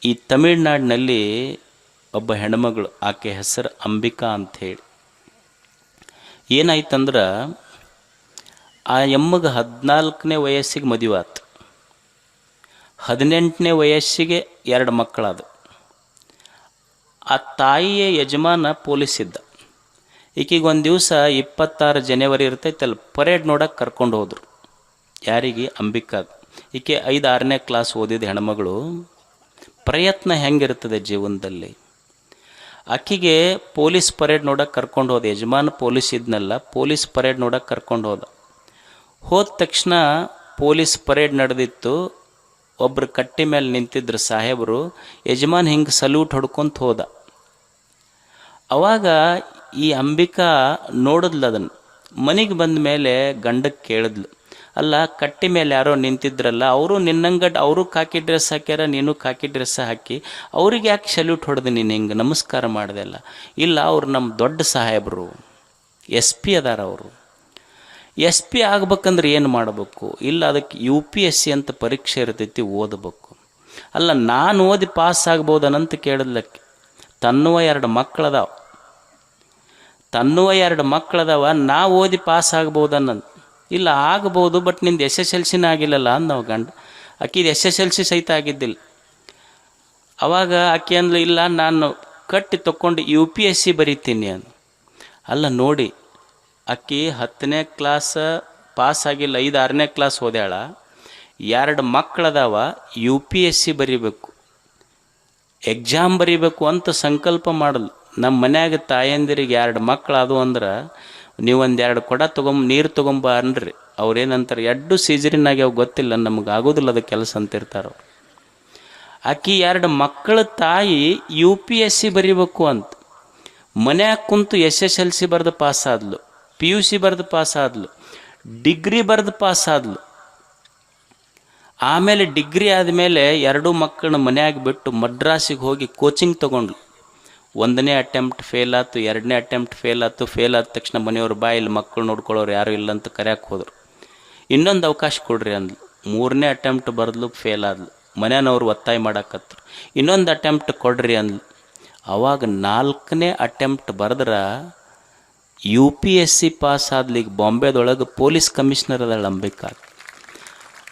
ಈ ತಮಿಳ್ನಾಡಿನಲ್ಲಿ ಒಬ್ಬ ಹೆಣ್ಮಗಳು, ಆಕೆ ಹೆಸರು ಅಂಬಿಕಾ ಅಂಥೇಳಿ. ಏನಾಯ್ತಂದ್ರೆ ಆ ಎಮ್ಮಗೆ 14ನೇ ವಯಸ್ಸಿಗೆ ಮದುವೆ ಆತು. 18ನೇ ವಯಸ್ಸಿಗೆ 2 ಮಕ್ಕಳಾದ. ಆ ತಾಯಿಯ ಯಜಮಾನ ಪೊಲೀಸ್ ಇದ್ದ. ಈಕೆಗೆ ಒಂದು ದಿವಸ 26 ಜನವರಿ ಇರ್ತೈತಲ್ಲ, ಪರೇಡ್ ನೋಡಕ್ಕೆ ಕರ್ಕೊಂಡು ಹೋದರು. ಯಾರಿಗೆ? ಅಂಬಿಕಾಗ. ಈಕೆ 5-6ನೇ ಕ್ಲಾಸ್ ಓದಿದ ಹೆಣ್ಮಗಳು. ಪ್ರಯತ್ನ ಹೆಂಗಿರ್ತದೆ ಜೀವನದಲ್ಲಿ. ಆಕೆಗೆ ಪೊಲೀಸ್ ಪರೇಡ್ ನೋಡಕ್ಕೆ ಕರ್ಕೊಂಡು ಹೋದ. ಯಜಮಾನ ಪೊಲೀಸ್ ಇದ್ನಲ್ಲ, ಪೊಲೀಸ್ ಪರೇಡ್ ನೋಡಕ್ಕೆ ಕರ್ಕೊಂಡು ಹೋದ ತಕ್ಷಣ ಪೊಲೀಸ್ ಪರೇಡ್ ನಡೆದಿತ್ತು. ಒಬ್ಬರು ಕಟ್ಟಿ ಮೇಲೆ ನಿಂತಿದ್ರು ಸಾಹೇಬರು. ಯಜಮಾನ್ ಹಿಂಗೆ ಸಲ್ಯೂಟ್ ಹೊಡ್ಕೊಂತ ಹೋದ. ಅವಾಗ ಈ ಅಂಬಿಕಾ ನೋಡಿದ್ಲು ಅದನ್ನು. ಮನೆಗೆ ಬಂದ ಮೇಲೆ ಗಂಡಕ್ಕೆ ಕೇಳಿದ್ಲು, ಅಲ್ಲ ಕಟ್ಟಿ ಮೇಲೆ ಯಾರೋ ನಿಂತಿದ್ರಲ್ಲ, ಅವರು ನಿನ್ನಂಗಡ್ ಅವರು ಕಾಕಿ ಡ್ರೆಸ್ ಹಾಕ್ಯಾರ, ನೀನು ಕಾಕಿ ಡ್ರೆಸ್ ಹಾಕಿ, ಅವ್ರಿಗೆ ಯಾಕೆ ಸಲ್ಯೂಟ್ ಹೊಡೆದು ನೀನು ಹಿಂಗೆ ನಮಸ್ಕಾರ ಮಾಡಿದೆಲ್ಲ? ಇಲ್ಲ, ಅವ್ರು ನಮ್ಮ ದೊಡ್ಡ ಸಾಹೇಬರು, SP ಅದಾರ ಅವರು. SP ಆಗ್ಬೇಕಂದ್ರೆ ಏನು ಮಾಡಬೇಕು? ಇಲ್ಲ, ಅದಕ್ಕೆ UPSC ಅಂತ ಪರೀಕ್ಷೆ ಇರ್ತೈತಿ, ಓದಬೇಕು. ಅಲ್ಲ, ನಾನು ಓದಿ ಪಾಸ್ ಆಗ್ಬೋದನಂತ ಕೇಳಿದ್ಲಕ್ಕೆ. ತನ್ನುವ 2 ಮಕ್ಕಳದಾವ, ನಾ ಓದಿ ಪಾಸ್ ಆಗ್ಬೋದನ್ನಂತ. ಇಲ್ಲ, ಆಗ್ಬೋದು, ಬಟ್ ನಿಂದು SSLCನೇ ಆಗಿಲ್ಲಲ್ಲ ಅಂದವ ಗಂಡ. ಆಕಿದು SSLC ಸಹಿತ ಆಗಿದ್ದಿಲ್ಲ. ಅವಾಗ ಆಕೆ ಅಂದ್ಲು, ಇಲ್ಲ ನಾನು ಕಟ್ಟಿ ತಗೊಂಡು UPSC ಬರೀತೀನಿ ಅಂದ. ಅಲ್ಲ ನೋಡಿ, ಆಕೆ 10ನೇ ಕ್ಲಾಸ್ ಪಾಸ್ ಆಗಿಲ್ಲ, 5-6ನೇ ಕ್ಲಾಸ್ ಓದ್ಯಾಳ, 2 ಮಕ್ಕಳದಾವ, UPSC ಬರೀಬೇಕು, ಎಕ್ಸಾಮ್ ಬರೀಬೇಕು ಅಂತ ಸಂಕಲ್ಪ ಮಾಡಲು. ನಮ್ಮ ಮನ್ಯಾಗ ತಾಯಂದಿರಿಗೆ 2 ಮಕ್ಕಳಾದು ಅಂದ್ರೆ ನೀವೊಂದು 2 ಕೊಡ ನೀರು ತೊಗೊಂಬ ಅನ್ರಿ. ಅವ್ರೇನಂತಾರೆ, 2 ಸೀಜರಿನಾಗಿ ಅವು ಗೊತ್ತಿಲ್ಲ, ನಮಗೆ ಆಗೋದಿಲ್ಲ ಅದು ಕೆಲಸ ಅಂತಿರ್ತಾರೆ. ಆಕಿ 2 ಮಕ್ಕಳ ತಾಯಿ UPSC ಬರೀಬೇಕು ಅಂತ ಮನ್ಯಾಗ ಕುಂತು SSLC ಬರೆದು ಪಾಸಾದ್ಲು, PUC ಬರೆದು ಪಾಸಾದ್ಲು, ಡಿಗ್ರಿ ಬರೆದು ಪಾಸಾದ್ಲು. ಆಮೇಲೆ ಡಿಗ್ರಿ ಆದಮೇಲೆ 2 ಮಕ್ಕಳನ್ನ ಮನ್ಯಾಗ ಬಿಟ್ಟು ಮಡ್ರಾಸಿಗೆ ಹೋಗಿ ಕೋಚಿಂಗ್ ತೊಗೊಂಡ್ಲು. 1ನೇ ಅಟೆಂಪ್ಟ್ ಫೇಲ್ ಆಯ್ತು, 2ನೇ ಅಟೆಂಪ್ಟ್ ಫೇಲ್ ಆದ ತಕ್ಷಣ ಮನೆಯವ್ರು ಇಲ್ಲಿ ಮಕ್ಕಳು ನೋಡ್ಕೊಳ್ಳೋರು ಯಾರು ಇಲ್ಲ ಅಂತ ಕರೆಯಕ್ಕೆ ಹೋದರು. ಇನ್ನೊಂದು ಅವಕಾಶ ಕೊಡ್ರಿ ಅಂದ್ಲು. 3ನೇ ಅಟೆಂಪ್ಟ್ ಬರೆದ್ಲು, ಫೇಲ್ ಆದ್ಲು. ಮನೆಯವ್ರು ಒತ್ತಾಯ ಮಾಡಾಕತ್ರು, ಇನ್ನೊಂದು ಅಟೆಂಪ್ಟ್ ಕೊಡ್ರಿ ಅಂದ್ಲು. ಅವಾಗ 4ನೇ ಅಟೆಂಪ್ಟ್ ಬರೆದ್ರೆ UPSC ಪಾಸ್ ಆದ್ಲಿಗೆ ಬಾಂಬೆದೊಳಗೆ ಪೊಲೀಸ್ ಕಮಿಷನರ್ ಅದಾಳ ಅಂಬಿಕಾ.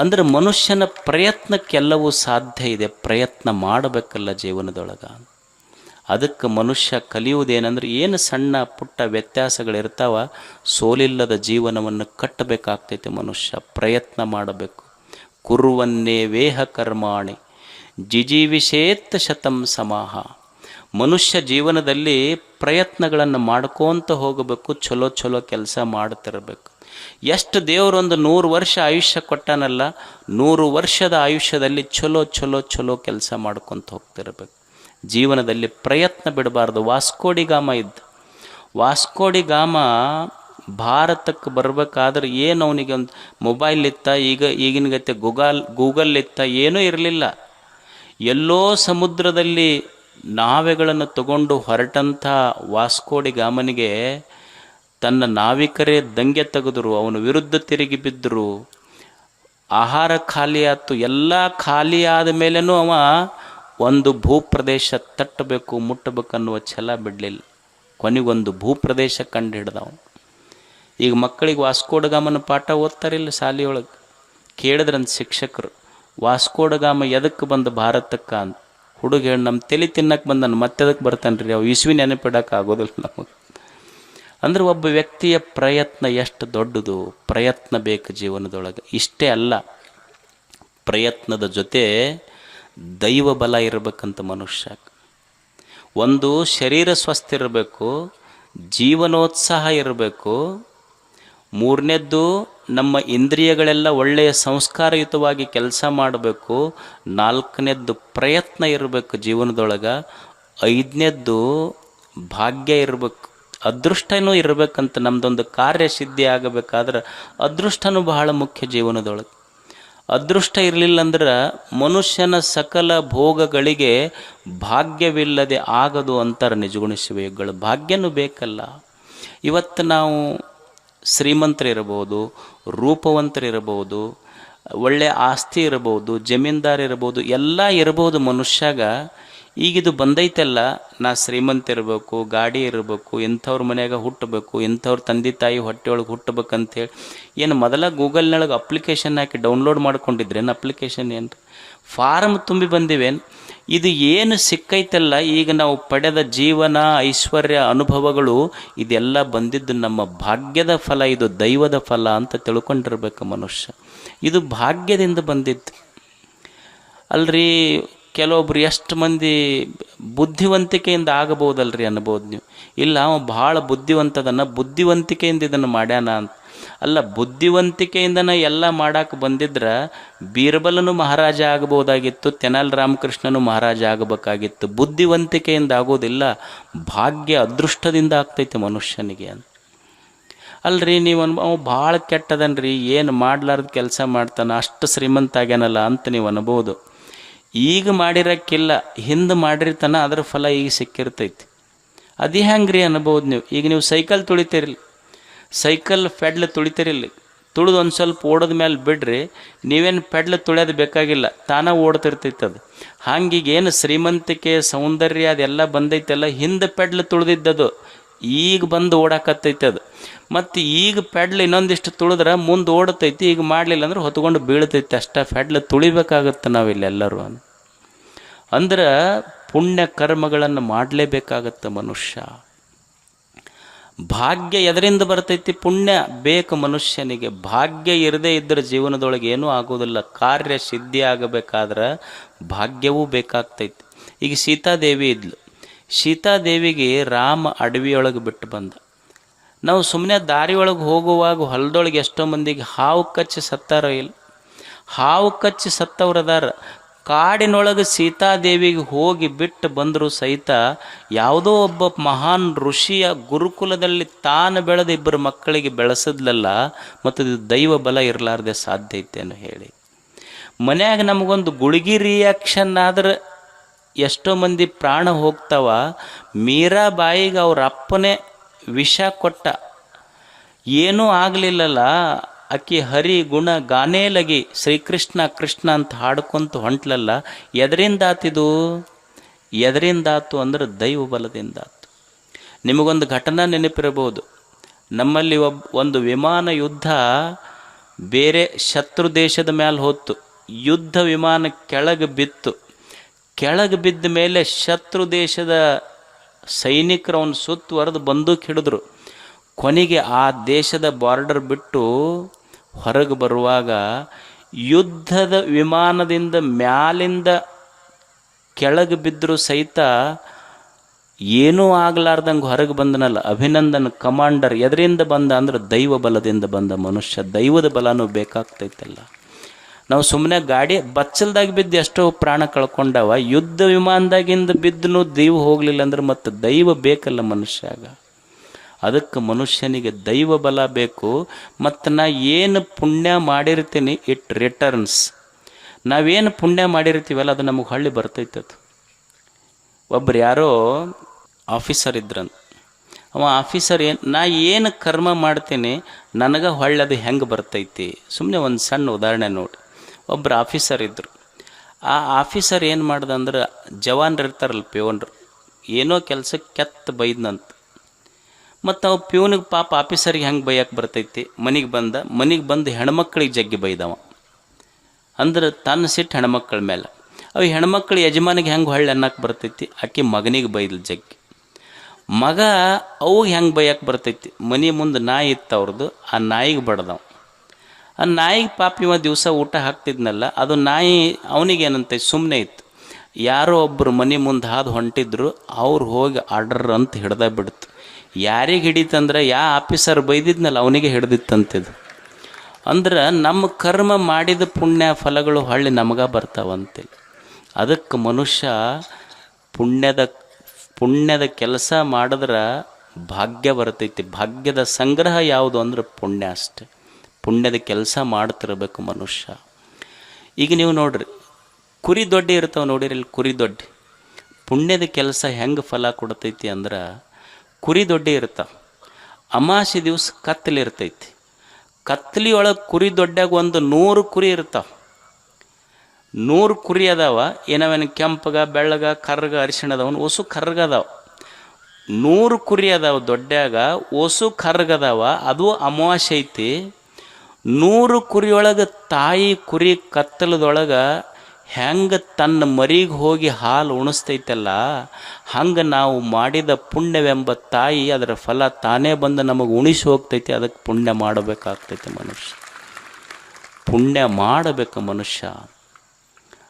ಅಂದ್ರೆ ಮನುಷ್ಯನ ಪ್ರಯತ್ನಕ್ಕೆಲ್ಲವೂ ಸಾಧ್ಯ ಇದೆ, ಪ್ರಯತ್ನ ಮಾಡಬೇಕಲ್ಲ ಜೀವನದೊಳಗೆ. ಅದಕ್ಕೆ ಮನುಷ್ಯ ಕಲಿಯುವುದೇನೆಂದ್ರೆ, ಏನು ಸಣ್ಣ ಪುಟ್ಟ ವ್ಯತ್ಯಾಸಗಳಿರ್ತಾವ, ಸೋಲಿಲ್ಲದ ಜೀವನವನ್ನು ಕಟ್ಟಬೇಕಾಗ್ತೈತೆ. ಮನುಷ್ಯ ಪ್ರಯತ್ನ ಮಾಡಬೇಕು. ಕುರುವನ್ನೇ ವೇಹ ಕರ್ಮಾಣಿ ಜಿಜೀವಿಷೇತ್ ಶತಂ ಸಮಾಹ. ಮನುಷ್ಯ ಜೀವನದಲ್ಲಿ ಪ್ರಯತ್ನಗಳನ್ನು ಮಾಡ್ಕೊತ ಹೋಗಬೇಕು, ಚಲೋ ಕೆಲಸ ಮಾಡ್ತಿರಬೇಕು. ಎಷ್ಟು ದೇವರೊಂದು 100 ವರ್ಷ ಆಯುಷ್ಯ ಕೊಟ್ಟಾನಲ್ಲ, 100 ವರ್ಷದ ಆಯುಷ್ಯದಲ್ಲಿ ಚಲೋ ಕೆಲಸ ಮಾಡ್ಕೊತ ಹೋಗ್ತಿರ್ಬೇಕು. ಜೀವನದಲ್ಲಿ ಪ್ರಯತ್ನ ಬಿಡಬಾರ್ದು. ವಾಸ್ಕೋಡಿಗಾಮ ಭಾರತಕ್ಕೆ ಬರಬೇಕಾದ್ರೆ ಏನು ಅವನಿಗೆ ಒಂದು ಮೊಬೈಲ್ ಇತ್ತ, ಈಗಿನ ಗತೆ ಗೂಗಲ್ ಇತ್ತ, ಏನೂ ಇರಲಿಲ್ಲ. ಎಲ್ಲೋ ಸಮುದ್ರದಲ್ಲಿ ನಾವೆಗಳನ್ನು ತಗೊಂಡು ಹೊರಟಂಥ ವಾಸ್ಕೋಡಿಗಾಮನಿಗೆ ತನ್ನ ನಾವಿಕರೇ ದಂಗೆ ತೆಗೆದರು, ಅವನ ವಿರುದ್ಧ ತಿರುಗಿ ಬಿದ್ದರು. ಆಹಾರ ಖಾಲಿ ಆಯ್ತು. ಎಲ್ಲ ಖಾಲಿ ಆದ ಮೇಲೇನೂ ಅವ ಒಂದು ಭೂಪ್ರದೇಶ ತಟ್ಟಬೇಕು, ಮುಟ್ಟಬೇಕನ್ನುವ ಛಲ ಬಿಡಲಿಲ್ಲ. ಕೊನೆಗೊಂದು ಭೂಪ್ರದೇಶ ಕಂಡು ಹಿಡ್ದವ. ಈಗ ಮಕ್ಕಳಿಗೆ ವಾಸ್ಕೋಡಗಾಮನ ಪಾಠ ಓದ್ತಾರಿಲ್ಲ ಶಾಲೆಯೊಳಗೆ. ಕೇಳಿದ್ರಂತ ಶಿಕ್ಷಕರು, ವಾಸ್ಕೋಡಗಾಮ ಎದಕ್ಕೆ ಬಂದು ಭಾರತಕ್ಕೆ ಅಂತ. ಹುಡುಗ ಹೇಳಿ, ನಮ್ಮ ತಲೆ ತಿನ್ನಕ್ಕೆ ಬಂದನು, ಮತ್ತೆ ಅದಕ್ಕೆ ಬರ್ತಾನೆ ರೀ, ಅವು ಇಸ್ವಿ ನೆನಪಿಡಕ್ಕೆ ಆಗೋದಿಲ್ಲ ನಮಗೆ. ಅಂದ್ರೆ ಒಬ್ಬ ವ್ಯಕ್ತಿಯ ಪ್ರಯತ್ನ ಎಷ್ಟು ದೊಡ್ಡದು. ಪ್ರಯತ್ನ ಬೇಕು ಜೀವನದೊಳಗೆ. ಇಷ್ಟೇ ಅಲ್ಲ, ಪ್ರಯತ್ನದ ಜೊತೆ ದೈವ ಬಲ ಇರಬೇಕಂತ ಮನುಷ್ಯ. ಒಂದು ಶರೀರ ಸ್ವಸ್ಥ ಇರಬೇಕು, ಜೀವನೋತ್ಸಾಹ ಇರಬೇಕು. 3ನೇದ್ದು ನಮ್ಮ ಇಂದ್ರಿಯಗಳೆಲ್ಲ ಒಳ್ಳೆಯ ಸಂಸ್ಕಾರಯುತವಾಗಿ ಕೆಲಸ ಮಾಡಬೇಕು. 4ನೇದ್ದು ಪ್ರಯತ್ನ ಇರಬೇಕು ಜೀವನದೊಳಗೆ. 5ನೇದ್ದು ಭಾಗ್ಯ ಇರಬೇಕು, ಅದೃಷ್ಟನೂ ಇರಬೇಕಂತ. ನಮ್ಮದೊಂದು ಕಾರ್ಯ ಸಿದ್ಧಿ ಆಗಬೇಕಾದ್ರೆ ಅದೃಷ್ಟನೂ ಬಹಳ ಮುಖ್ಯ ಜೀವನದೊಳಗೆ. ಅದೃಷ್ಟ ಇರಲಿಲ್ಲ ಅಂದ್ರೆ ಮನುಷ್ಯನ ಸಕಲ ಭೋಗಗಳಿಗೆ ಭಾಗ್ಯವಿಲ್ಲದೆ ಆಗದು ಅಂತಾರೆ ನಿಜಗುಣ ಶಿವಯೋಗಿಗಳು. ಭಾಗ್ಯನೂ ಬೇಕಲ್ಲ. ಇವತ್ತು ನಾವು ಶ್ರೀಮಂತರಿರಬಹುದು, ರೂಪವಂತರಿರಬಹುದು, ಒಳ್ಳೆ ಆಸ್ತಿ ಇರ್ಬೋದು, ಜಮೀನ್ದಾರ್ ಇರ್ಬೋದು, ಎಲ್ಲ ಇರ್ಬೋದು ಮನುಷ್ಯಾಗ. ಈಗಿದು ಬಂದೈತಲ್ಲ, ನಾ ಶ್ರೀಮಂತ ಇರಬೇಕು, ಗಾಡಿ ಇರಬೇಕು, ಇಂಥವ್ರ ಮನ್ಯಾಗ ಹುಟ್ಟಬೇಕು, ಇಂಥವ್ರ ತಂದೆ ತಾಯಿ ಹೊಟ್ಟೆಯೊಳಗೆ ಹುಟ್ಟಬೇಕಂತೇಳಿ ಏನು ಮೊದಲ ಗೂಗಲ್ನೊಳಗೆ ಅಪ್ಲಿಕೇಶನ್ ಹಾಕಿ ಡೌನ್ಲೋಡ್ ಮಾಡ್ಕೊಂಡಿದ್ರೇನು? ಅಪ್ಲಿಕೇಶನ್ ಏನು ಫಾರಮ್ ತುಂಬಿ ಬಂದಿವೇನು? ಇದು ಏನು ಸಿಕ್ಕೈತಲ್ಲ ಈಗ ನಾವು ಪಡೆದ ಜೀವನ, ಐಶ್ವರ್ಯ, ಅನುಭವಗಳು, ಇದೆಲ್ಲ ಬಂದಿದ್ದು ನಮ್ಮ ಭಾಗ್ಯದ ಫಲ, ಇದು ದೈವದ ಫಲ ಅಂತ ತಿಳ್ಕೊಂಡಿರ್ಬೇಕು ಮನುಷ್ಯ. ಇದು ಭಾಗ್ಯದಿಂದ ಬಂದಿದ್ದು ಅಲ್ರಿ. ಕೆಲವೊಬ್ರು ಎಷ್ಟು ಮಂದಿ ಬುದ್ಧಿವಂತಿಕೆಯಿಂದ ಆಗಬಹುದಲ್ರಿ ಅನ್ಬೋದು ನೀವು. ಇಲ್ಲ ಅವ ಭಾಳ ಬುದ್ಧಿವಂತದನ್ನ, ಬುದ್ಧಿವಂತಿಕೆಯಿಂದ ಇದನ್ನು ಮಾಡ್ಯಾನ ಅಂತ. ಅಲ್ಲ, ಬುದ್ಧಿವಂತಿಕೆಯಿಂದನೇ ಎಲ್ಲ ಮಾಡಕ್ಕೆ ಬಂದಿದ್ರೆ ಬೀರ್ಬಲನು ಮಹಾರಾಜ ಆಗಬಹುದಾಗಿತ್ತು, ತೆನಾಲಿ ರಾಮಕೃಷ್ಣನು ಮಹಾರಾಜ ಆಗಬೇಕಾಗಿತ್ತು. ಬುದ್ಧಿವಂತಿಕೆಯಿಂದ ಆಗೋದಿಲ್ಲ, ಭಾಗ್ಯ ಅದೃಷ್ಟದಿಂದ ಆಗ್ತೈತೆ ಮನುಷ್ಯನಿಗೆ ಅಂತ. ಅಲ್ರಿ ನೀವು ಅವ ಭಾಳ ಕೆಟ್ಟದನ್ರಿ, ಏನು ಮಾಡ್ಲಾರ್ದ ಕೆಲಸ ಮಾಡ್ತಾನೆ, ಅಷ್ಟು ಶ್ರೀಮಂತ ಆಗ್ಯಾನಲ್ಲ ಅಂತ ನೀವು ಅನ್ಬೋದು. ಈಗ ಮಾಡಿರೋಕ್ಕಿಲ್ಲ, ಹಿಂದೆ ಮಾಡಿರ್ತಾನೆ, ಅದ್ರ ಫಲ ಈಗ ಸಿಕ್ಕಿರ್ತೈತಿ. ಅದು ಹೆಂಗೆ ರೀ ಅನ್ಬೋದು ನೀವು. ಈಗ ನೀವು ಸೈಕಲ್ ತುಳಿತೀರಿಲ್ಲ, ಸೈಕಲ್ ಪೆಡ್ಲ್ ತುಳಿತಿರಿಲ್ಲ, ತುಳಿದು ಒಂದು ಸ್ವಲ್ಪ ಓಡೋದ ಮೇಲೆ ಬಿಡ್ರಿ, ನೀವೇನು ಪೆಡ್ಲ್ ತುಳಿಯೋದು ಬೇಕಾಗಿಲ್ಲ, ತಾನೇ ಓಡ್ತಿರ್ತೈತೆ ಅದು. ಹಂಗೀಗ ಏನು ಶ್ರೀಮಂತಿಕೆ, ಸೌಂದರ್ಯ ಅದೆಲ್ಲ ಬಂದೈತೆಲ್ಲ, ಹಿಂದೆ ಪೆಡ್ಲ್ ತುಳಿದಿದ್ದದು ಈಗ ಬಂದು ಓಡಾಕತ್ತೈತೆ ಅದು. ಮತ್ತು ಈಗ ಪೆಡ್ಲ್ ಇನ್ನೊಂದಿಷ್ಟು ತುಳಿದ್ರೆ ಮುಂದೆ ಓಡತೈತಿ, ಈಗ ಮಾಡಲಿಲ್ಲ ಅಂದ್ರೆ ಹೊತ್ಕೊಂಡು ಬೀಳ್ತೈತಿ ಅಷ್ಟೇ. ಪೆಡ್ಲ್ ತುಳಿಬೇಕಾಗತ್ತೆ ನಾವಿಲ್ಲೆಲ್ಲರೂ. ಅಂದ್ರೆ ಪುಣ್ಯ ಕರ್ಮಗಳನ್ನು ಮಾಡಲೇಬೇಕಾಗತ್ತೆ ಮನುಷ್ಯ. ಭಾಗ್ಯ ಎದರಿಂದ ಬರ್ತೈತಿ? ಪುಣ್ಯ ಬೇಕು ಮನುಷ್ಯನಿಗೆ. ಭಾಗ್ಯ ಇರದೇ ಇದ್ದರೆ ಜೀವನದೊಳಗೆ ಏನೂ ಆಗೋದಿಲ್ಲ. ಕಾರ್ಯ ಸಿದ್ಧಿ ಆಗಬೇಕಾದ್ರೆ ಭಾಗ್ಯವೂ ಬೇಕಾಗ್ತೈತಿ. ಈಗ ಸೀತಾದೇವಿ ಇದ್ಲು, ಸೀತಾದೇವಿಗೆ ರಾಮ ಅಡವಿಯೊಳಗೆ ಬಿಟ್ಟು ಬಂದ. ನಾವು ಸುಮ್ಮನೆ ದಾರಿಯೊಳಗೆ ಹೋಗುವಾಗ ಹೊಲದೊಳಗೆ ಎಷ್ಟೋ ಮಂದಿಗೆ ಹಾವು ಕಚ್ಚಿ ಸತ್ತಾರ ಇಲ್ಲ, ಹಾವು ಕಚ್ಚಿ ಸತ್ತವ್ರದಾರ. ಕಾಡಿನೊಳಗೆ ಸೀತಾದೇವಿಗೆ ಹೋಗಿ ಬಿಟ್ಟು ಬಂದರೂ ಸಹಿತ ಯಾವುದೋ ಒಬ್ಬ ಮಹಾನ್ ಋಷಿಯ ಗುರುಕುಲದಲ್ಲಿ ತಾನು ಬೆಳೆದ ಇಬ್ಬರು ಮಕ್ಕಳಿಗೆ ಬೆಳೆಸದ್ಲಲ್ಲ, ಮತ್ತು ಇದು ದೈವ ಬಲ ಇರಲಾರ್ದೆ ಸಾಧ್ಯ ಐತೇನು ಹೇಳಿ. ಮನ್ಯಾಗ ನಮಗೊಂದು ಗುಳಿಗಿ ರಿಯಾಕ್ಷನ್ ಆದ್ರೆ ಎಷ್ಟೋ ಮಂದಿ ಪ್ರಾಣ ಹೋಗ್ತಾವ. ಮೀರಾಬಾಯಿಗೆ ಅವ್ರ ಅಪ್ಪನೇ ವಿಷ ಕೊಟ್ಟ, ಏನೂ ಆಗಲಿಲ್ಲಲ್ಲ. ಅಕ್ಕಿ ಹರಿ ಗುಣ ಗಾನೇಲಗಿ ಶ್ರೀಕೃಷ್ಣ ಕೃಷ್ಣ ಅಂತ ಹಾಡ್ಕೊಂತ ಹೊಂಟ್ಲಲ್ಲ. ಎದರಿಂದಾತಿದು? ಎದರಿಂದಾತು ಅಂದ್ರೆ ದೈವ ಬಲದಿಂದಾತು. ನಿಮಗೊಂದು ಘಟನಾ ನೆನಪಿರಬಹುದು. ನಮ್ಮಲ್ಲಿ ಒಂದು ವಿಮಾನ ಯುದ್ಧ ಬೇರೆ ಶತ್ರು ದೇಶದ ಮೇಲೆ ಹೋಯ್ತು. ಯುದ್ಧ ವಿಮಾನ ಕೆಳಗೆ ಬಿತ್ತು. ಕೆಳಗೆ ಬಿದ್ದ ಮೇಲೆ ಶತ್ರು ದೇಶದ ಸೈನಿಕರು ಅವನು ಸುತ್ತುವರೆದು ಬಂದೂಕ್ ಹಿಡಿದ್ರು. ಕೊನೆಗೆ ಆ ದೇಶದ ಬಾರ್ಡರ್ ಬಿಟ್ಟು ಹೊರಗೆ ಬರುವಾಗ ಯುದ್ಧದ ವಿಮಾನದಿಂದ ಮ್ಯಾಲಿಂದ ಕೆಳಗೆ ಬಿದ್ದರೂ ಸಹಿತ ಏನೂ ಆಗಲಾರ್ದಂಗೆ ಹೊರಗೆ ಬಂದನಲ್ಲ, ಅಭಿನಂದನ್ ಕಮಾಂಡರ್. ಎದರಿಂದ ಬಂದ ಅಂದ್ರೆ ದೈವ ಬಲದಿಂದ ಬಂದ ಮನುಷ್ಯ. ದೈವದ ಬಲನೂ ಬೇಕಾಗ್ತೈತಲ್ಲ. ನಾವು ಸುಮ್ಮನೆ ಗಾಡಿ ಬಚ್ಚಲ್ದಾಗ ಬಿದ್ದು ಎಷ್ಟೋ ಪ್ರಾಣ ಕಳ್ಕೊಂಡವ. ಯುದ್ಧ ವಿಮಾನದಾಗಿಂದ ಬಿದ್ದನು ದೈವ ಹೋಗಲಿಲ್ಲ ಅಂದ್ರೆ ಮತ್ತೆ ದೈವ ಬೇಕಲ್ಲ ಮನುಷ್ಯಾಗ. ಅದಕ್ಕೆ ಮನುಷ್ಯನಿಗೆ ದೈವ ಬಲ ಬೇಕು. ಮತ್ತು ನಾ ಏನು ಪುಣ್ಯ ಮಾಡಿರ್ತೀನಿ ಇಟ್ ರಿಟರ್ನ್ಸ್. ನಾವೇನು ಪುಣ್ಯ ಮಾಡಿರ್ತೀವಲ್ಲ ಅದು ನಮಗೆ ಹೊಳ್ಳಿ ಬರ್ತೈತದು. ಒಬ್ರು ಯಾರೋ ಆಫೀಸರ್ ಇದ್ರಂತ. ಅವ ಆಫೀಸರ್ ನಾ ಏನು ಕರ್ಮ ಮಾಡ್ತೀನಿ ನನಗೆ ಹೊಳ್ಳಿ ಅದು ಹೆಂಗೆ ಬರ್ತೈತಿ? ಸುಮ್ಮನೆ ಒಂದು ಸಣ್ಣ ಉದಾಹರಣೆ ನೋಡಿ. ಒಬ್ಬರು ಆಫೀಸರ್ ಇದ್ದರು. ಆ ಆಫೀಸರ್ ಏನು ಮಾಡ್ದೆ ಅಂದ್ರೆ, ಜವಾನ್ರು ಇರ್ತಾರಲ್ಲ ಪ್ಯೂನ್ರು, ಏನೋ ಕೆಲಸಕ್ಕೆ ಕೆತ್ತ ಬೈದ್ನಂತ. ಮತ್ತು ಅವ ಪ್ಯೂನಿಗೆ ಪಾಪ ಆಫೀಸರಿಗೆ ಹೆಂಗೆ ಬೈಯಕ್ಕೆ ಬರ್ತೈತಿ? ಮನೆಗೆ ಬಂದು ಹೆಣ್ಮಕ್ಳಿಗೆ ಜಗ್ಗಿ ಬೈದವ. ಅಂದ್ರೆ ತನ್ನ ಸಿಟ್ಟು ಹೆಣ್ಮಕ್ಳ ಮೇಲೆ. ಅವು ಹೆಣ್ಮಕ್ಳು ಯಜಮಾನಿಗೆ ಹೆಂಗೆ ಹೊಳ್ಳಿ ಅನ್ನಕ್ಕೆ ಬರ್ತೈತಿ? ಆಕೆ ಮಗನಿಗೆ ಬೈದ್ಲು ಜಗ್ಗಿ. ಮಗ ಅವಿಗೆ ಹೆಂಗೆ ಬೈಯಕ್ಕೆ ಬರ್ತೈತಿ? ಮನೆ ಮುಂದೆ ನಾಯಿ ಇತ್ತು ಅವ್ರದ್ದು, ಆ ನಾಯಿಗೆ ಬಡ್ದವ. ಆ ನಾಯಿಗೆ ಪಾಪ ಇವ ದಿವಸ ಊಟ ಹಾಕ್ತಿದ್ನಲ್ಲ, ಅದು ನಾಯಿ ಅವನಿಗೇನಂತ ಸುಮ್ಮನೆ ಇತ್ತು. ಯಾರೋ ಒಬ್ಬರು ಮನೆ ಮುಂದೆ ಹಾದು ಹೊಂಟಿದ್ರು, ಅವ್ರು ಹೋಗಿ ಆರ್ಡರ್ ಅಂತ ಹಿಡ್ದ ಬಿಡ್ತು. ಯಾರಿಗೆ ಹಿಡಿತಂದ್ರೆ ಆಫೀಸರ್ ಬೈದಿದ್ನಲ್ಲ ಅವನಿಗೆ ಹಿಡ್ದಿತ್ತಂತಿದ್ದು. ಅಂದ್ರೆ ನಮ್ಮ ಕರ್ಮ ಮಾಡಿದ ಪುಣ್ಯ ಫಲಗಳು ಹೊಳ್ಳಿ ನಮಗೆ ಬರ್ತಾವಂತಿಲ್ಲ. ಅದಕ್ಕೆ ಮನುಷ್ಯ ಪುಣ್ಯದ ಕೆಲಸ ಮಾಡಿದ್ರೆ ಭಾಗ್ಯ ಬರ್ತೈತಿ. ಭಾಗ್ಯದ ಸಂಗ್ರಹ ಯಾವುದು ಅಂದ್ರೆ ಪುಣ್ಯ ಅಷ್ಟೆ. ಪುಣ್ಯದ ಕೆಲಸ ಮಾಡ್ತಿರ್ಬೇಕು ಮನುಷ್ಯ. ಈಗ ನೀವು ನೋಡ್ರಿ, ಕುರಿ ದೊಡ್ಡಿ ಇರ್ತಾವೆ ನೋಡಿರಿ, ಇಲ್ಲಿ ಕುರಿ ದೊಡ್ಡಿ. ಪುಣ್ಯದ ಕೆಲಸ ಹೆಂಗೆ ಫಲ ಕೊಡ್ತೈತಿ ಅಂದ್ರೆ, ಕುರಿ ದೊಡ್ಡಿ ಇರ್ತಾವೆ. ಅಮಾವಾಸ್ಯೆ ದಿವಸ ಕತ್ತಲಿರ್ತೈತಿ. ಕತ್ಲಿ ಒಳಗೆ ಕುರಿ ದೊಡ್ಡಾಗ ಒಂದು 100 ಕುರಿ ಇರ್ತಾವ. 100 ಕುರಿ ಅದಾವ. ಏನವೇನು ಕೆಂಪಗ ಬೆಳ್ಳಗ ಕರ್ರಗ ಅರಿಶಿಣ ಅದಾವನು ಒಸು ಕರ್ರಗದಾವ. 100 ಕುರಿ ಅದಾವ ದೊಡ್ಡಾಗ, ಒಸು ಕರ್ರಗದಾವ. ಅದು ಅಮಾವಾಸ್ಯೆ ಐತಿ. 100 ಕುರಿಯೊಳಗೆ ತಾಯಿ ಕುರಿ ಕತ್ತಲದೊಳಗೆ ಹೆಂಗೆ ತನ್ನ ಮರಿಗೆ ಹೋಗಿ ಹಾಲು ಉಣಿಸ್ತೈತಲ್ಲ, ಹಂಗೆ ನಾವು ಮಾಡಿದ ಪುಣ್ಯವೆಂಬ ತಾಯಿ ಅದರ ಫಲ ತಾನೇ ಬಂದು ನಮಗೆ ಉಣಿಸಿ ಹೋಗ್ತೈತಿ. ಅದಕ್ಕೆ ಪುಣ್ಯ ಮಾಡಬೇಕಾಗ್ತೈತಿ ಮನುಷ್ಯ. ಪುಣ್ಯ ಮಾಡಬೇಕು ಮನುಷ್ಯ.